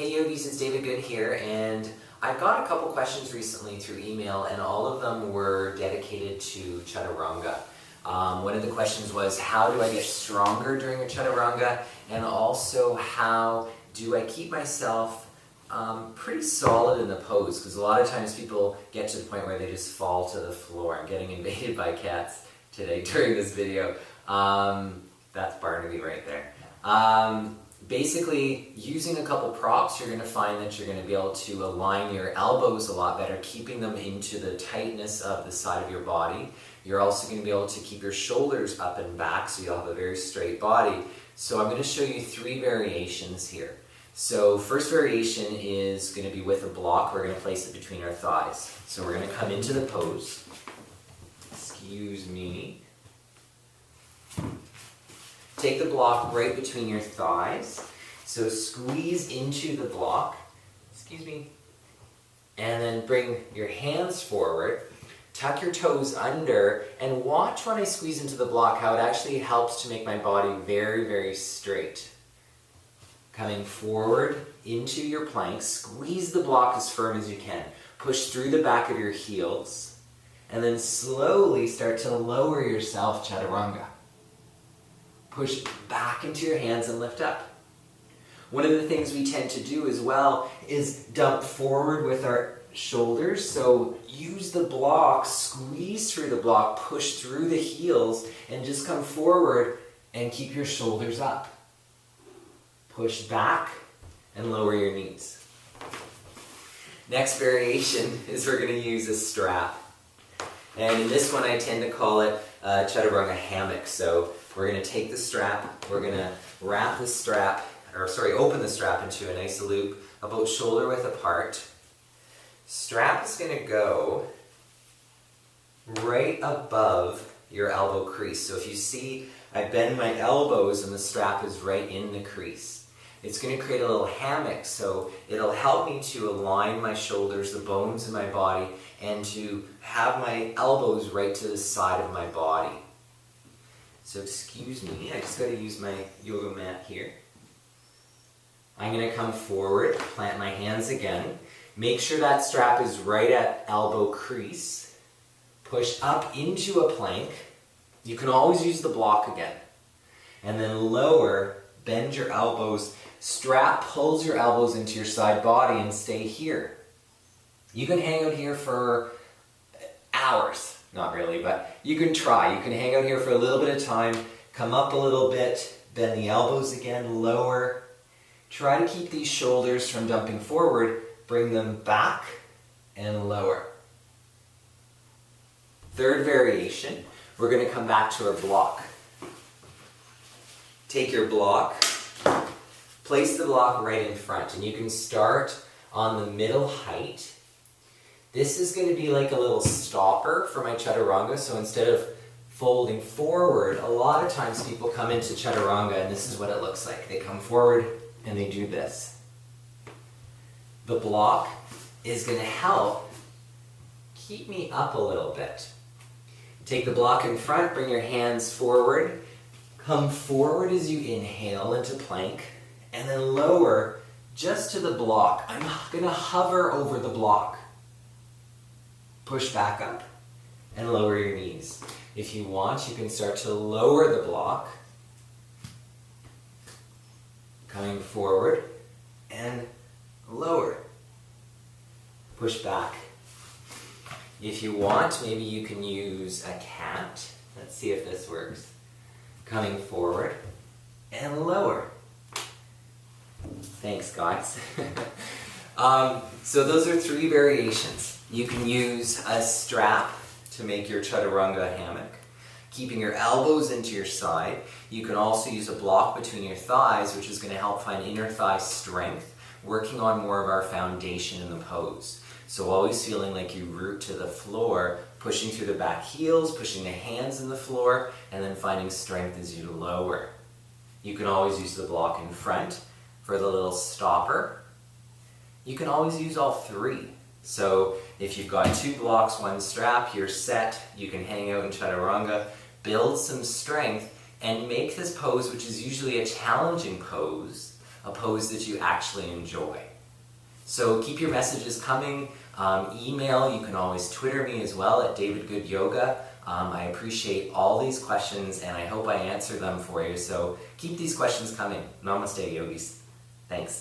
Hey yogis, it's David Good here, and I got a couple questions recently through email, and all of them were dedicated to Chaturanga. One of the questions was, how do I get stronger during a Chaturanga? And also, how do I keep myself pretty solid in the pose? Because a lot of times people get to the point where they just fall to the floor. I'm getting invaded by cats today during this video. That's Barnaby right there. Basically, using a couple props, you're going to find that you're going to be able to align your elbows a lot better, keeping them into the tightness of the side of your body. You're also going to be able to keep your shoulders up and back, so you'll have a very straight body. So I'm going to show you 3 variations here. So first variation is going to be with a block. We're going to place it between our thighs. So we're going to come into the pose. Excuse me. Take the block right between your thighs. So squeeze into the block. Excuse me. And then bring your hands forward. Tuck your toes under and watch when I squeeze into the block how it actually helps to make my body very, very straight. Coming forward into your plank, squeeze the block as firm as you can. Push through the back of your heels and then slowly start to lower yourself, Chaturanga. Push back into your hands and lift up. One of the things we tend to do as well is dump forward with our shoulders. So use the block, squeeze through the block, push through the heels, and just come forward and keep your shoulders up. Push back and lower your knees. Next variation is we're going to use a strap. And in this one I tend to call it a Chaturanga hammock. So we're going to take the strap, we're going to wrap the strap, open the strap into a nice loop about shoulder width apart. Strap is going to go right above your elbow crease. So if you see, I bend my elbows and the strap is right in the crease. It's going to create a little hammock, so it'll help me to align my shoulders, the bones in my body, and to have my elbows right to the side of my body. So excuse me, I just got to use my yoga mat here. I'm going to come forward, plant my hands again. Make sure that strap is right at elbow crease. Push up into a plank. You can always use the block again. And then lower, bend your elbows. Strap pulls your elbows into your side body and stay here. You can hang out here for hours. Not really, but you can try. You can hang out here for a little bit of time, come up a little bit, bend the elbows again, lower. Try to keep these shoulders from dumping forward, bring them back and lower. Third variation, we're going to come back to our block. Take your block, place the block right in front, and you can start on the middle height. This is going to be like a little stopper for my Chaturanga, so instead of folding forward, a lot of times people come into Chaturanga and this is what it looks like. They come forward and they do this. The block is going to help keep me up a little bit. Take the block in front, bring your hands forward, come forward as you inhale into plank, and then lower just to the block. I'm going to hover over the block. Push back up and lower your knees. If you want, you can start to lower the block. Coming forward and lower. Push back. If you want, maybe you can use a cat. Let's see if this works. Coming forward and lower. Thanks, guys. So those are 3 variations. You can use a strap to make your Chaturanga hammock, keeping your elbows into your side. You can also use a block between your thighs, which is going to help find inner thigh strength, working on more of our foundation in the pose. So always feeling like you root to the floor, pushing through the back heels, pushing the hands in the floor, and then finding strength as you lower. You can always use the block in front for the little stopper. You can always use all 3. So if you've got 2 blocks, 1 strap, you're set. You can hang out in Chaturanga, build some strength, and make this pose, which is usually a challenging pose, a pose that you actually enjoy. So keep your messages coming. Email, you can always Twitter me as well at David Good Yoga. I appreciate all these questions and I hope I answer them for you. So keep these questions coming. Namaste, yogis. Thanks.